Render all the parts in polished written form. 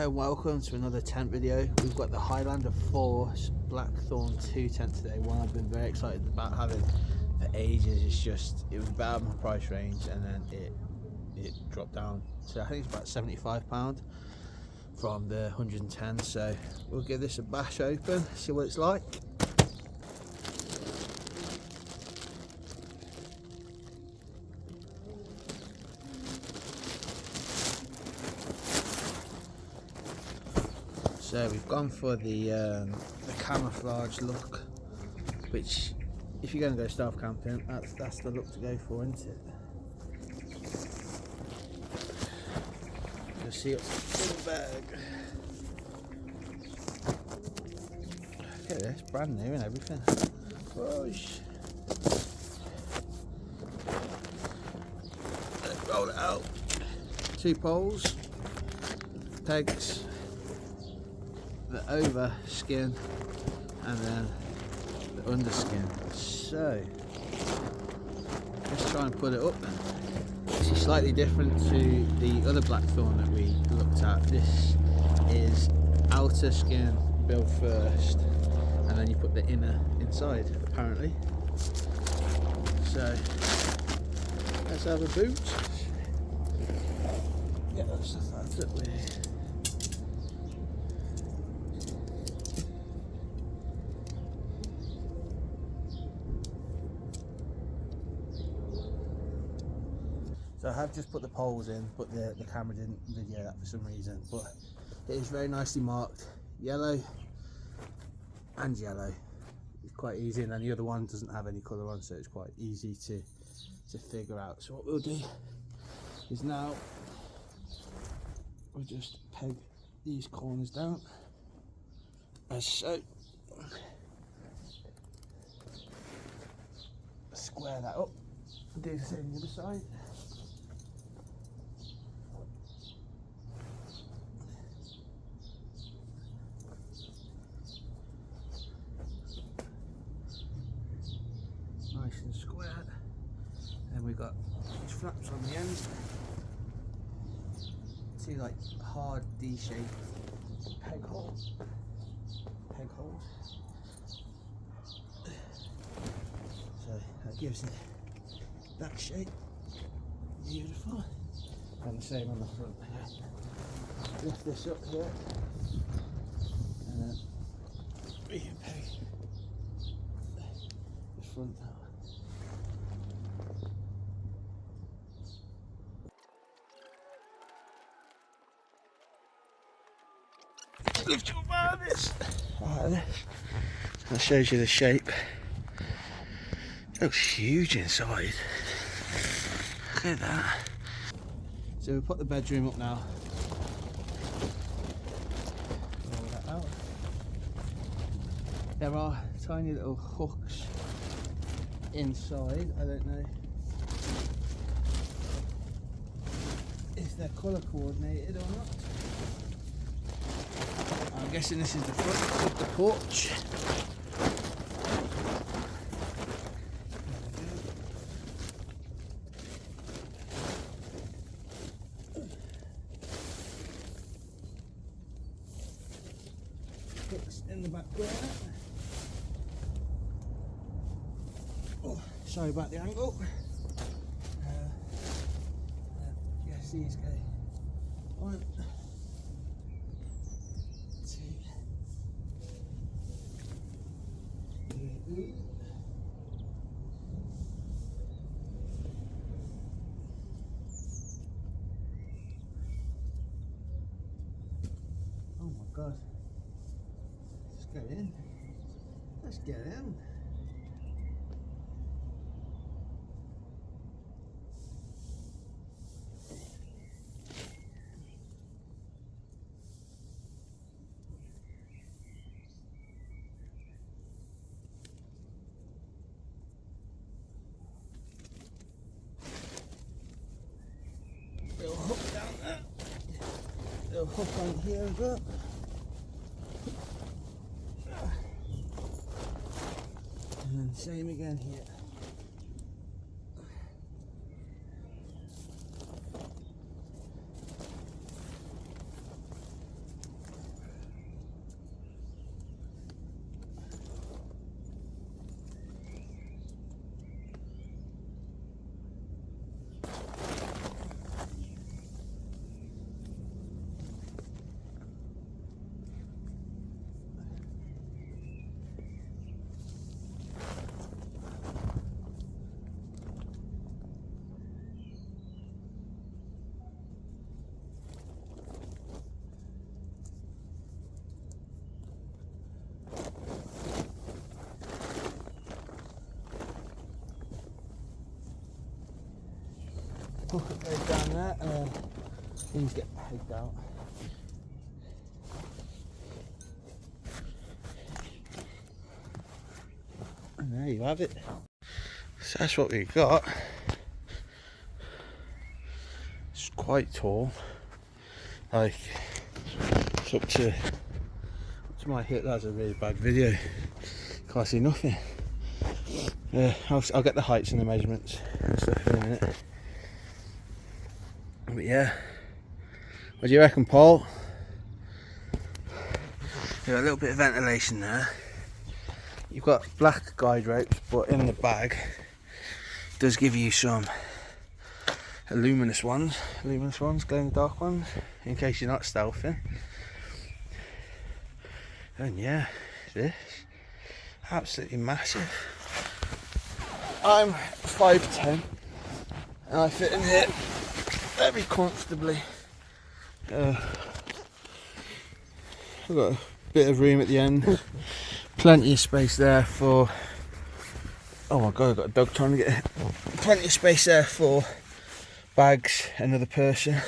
Hello and welcome to another tent video. We've got the Highlander 4 Blackthorn 2 tent today, one I've been very excited about having for ages. It was about out of my price range, and then it dropped down to, I think it's about £75 from the 110, so we'll give this a bash open, see what it's like. So we've gone for the camouflage look, which if you're going to go stealth camping, that's the look to go for, isn't it? You'll see what's in the bag. Look at this, brand new and everything. Gosh. Let's roll it out. 2 poles, pegs, the over skin and then the under skin. So let's try and put it up then. This is slightly different to the other Blackthorn that we looked at. This is outer skin built first and then you put the inner inside apparently. So let's have a boot. Get that stuff out of the way. So I have just put the poles in, but the camera didn't video that for some reason, but it is very nicely marked, yellow and yellow. It's quite easy, and then the other one doesn't have any colour on, so it's quite easy to figure out. So what we'll do is now we'll just peg these corners down as so. Square that up, do the same on the other side. Nice and square. Then we've got these flaps on the end. See, like hard D-shaped peg holes. So that gives it that shape. Beautiful. And the same on the front here. Lift this up here, and then we can peg the front out. Lift your barbs like this. That shows you the shape. It looks huge inside. Look at that. So we put the bedroom up now. Roll that out. There are tiny little hooks inside. I don't know if they're colour coordinated or not. I'm guessing this is the front of the porch. Hooks in the back there. Oh, sorry about the angle. Yes, these go 1, 2. Oh my god. Let's go in. Let's get in. Little hook down there. Little hook on here as well. And then same again here. Hook goes down there and then things get pegged out. And there you have it. So that's what we got. It's quite tall. Like, it's up to my hip. That's a really bad video. Can't see nothing. I'll get the heights and the measurements and stuff in a minute. But yeah, what do you reckon, Paul? You've got a little bit of ventilation there. You've got black guide ropes, but in the bag it does give you some luminous ones, glow in the dark ones, in case you're not stealthing. And yeah, this absolutely massive. I'm 5'10" and I fit in here very comfortably. I've got a bit of room at the end, plenty of space there for, oh my god, I've got a dog trying to get it. Plenty of space there for bags, another person.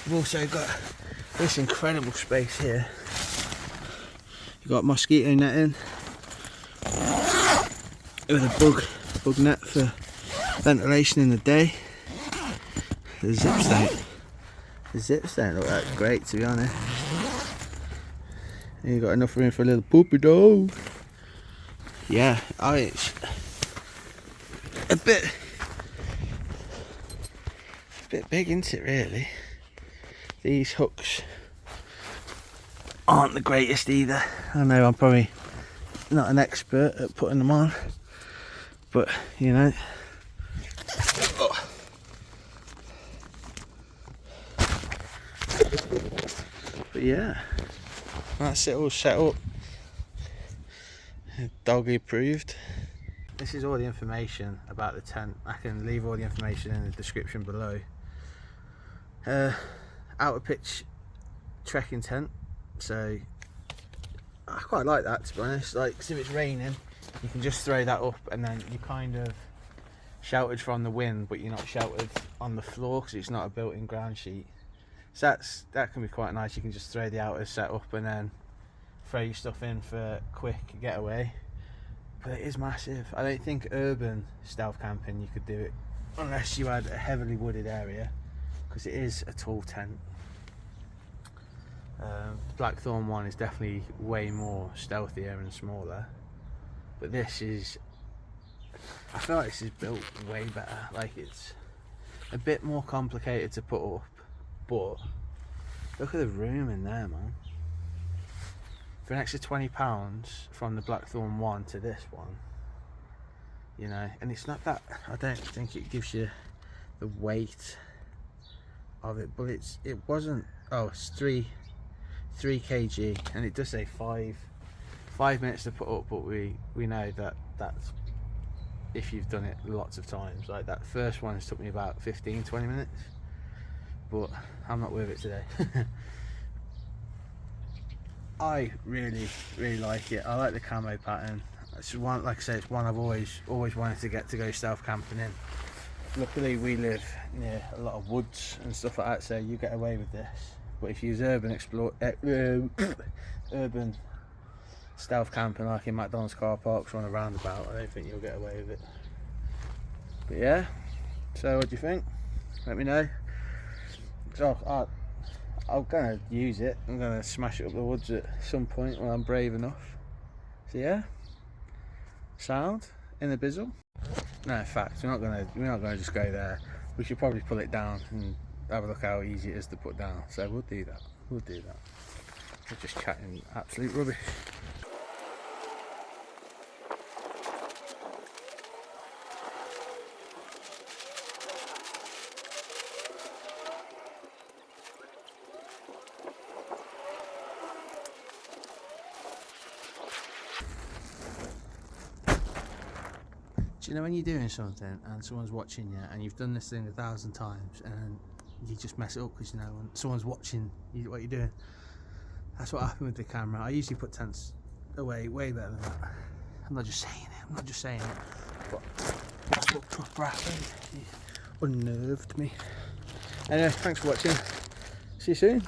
We've also got this incredible space here. You've got mosquito netting with a bug net for ventilation in the day. The zips don't look that great, to be honest. And you've got enough room for a little poopy dog. Yeah, it's a bit big, isn't it, really? These hooks aren't the greatest either. I know I'm probably not an expert at putting them on, but you know. But yeah, that's it all set up. Doggy approved. This is all the information about the tent. I can leave all the information in the description below. Outer pitch trekking tent, so I quite like that, to be honest. Like, if it's raining, you can just throw that up and then you kind of sheltered from the wind, but you're not sheltered on the floor because it's not a built-in ground sheet. So that can be quite nice. You can just throw the outer set up and then throw your stuff in for quick getaway. But it is massive. I don't think urban stealth camping you could do it unless you had a heavily wooded area, because it is a tall tent. Blackthorn one is definitely way more stealthier and smaller, but this is, I feel like this is built way better. Like, it's a bit more complicated to put up, but look at the room in there, man. For an extra £20 from the Blackthorn one to this one, you know, and it's not that, I don't think it gives you the weight of it, but it wasn't, oh, it's 3 kg, and it does say 5 minutes to put up, but we know that's if you've done it lots of times. Like, that first one has took me about 15-20 minutes, but I'm not with it today. I really like it. I like the camo pattern. It's one, like I say, it's one I've always wanted to get to go stealth camping in. Luckily we live near a lot of woods and stuff like that, so you get away with this. But if you use urban stealth camping, like in McDonald's car parks or on a roundabout, I don't think you'll get away with it. But yeah, so what do you think? Let me know. So I'm gonna use it. I'm gonna smash it up the woods at some point when I'm brave enough. So yeah, sound in the bizzle. No, in fact, we're not gonna just go there. We should probably pull it down and have a look how easy it is to put down. So we'll do that. We're just chatting absolute rubbish. Do you know when you're doing something and someone's watching you and you've done this thing 1,000 times and you just mess it up because, you know, someone's watching you, what you're doing? That's what happened with the camera. I usually put tents away way better than that. I'm not just saying it, but that's what proper happens. unnerved me. Anyway, thanks for watching. See you soon.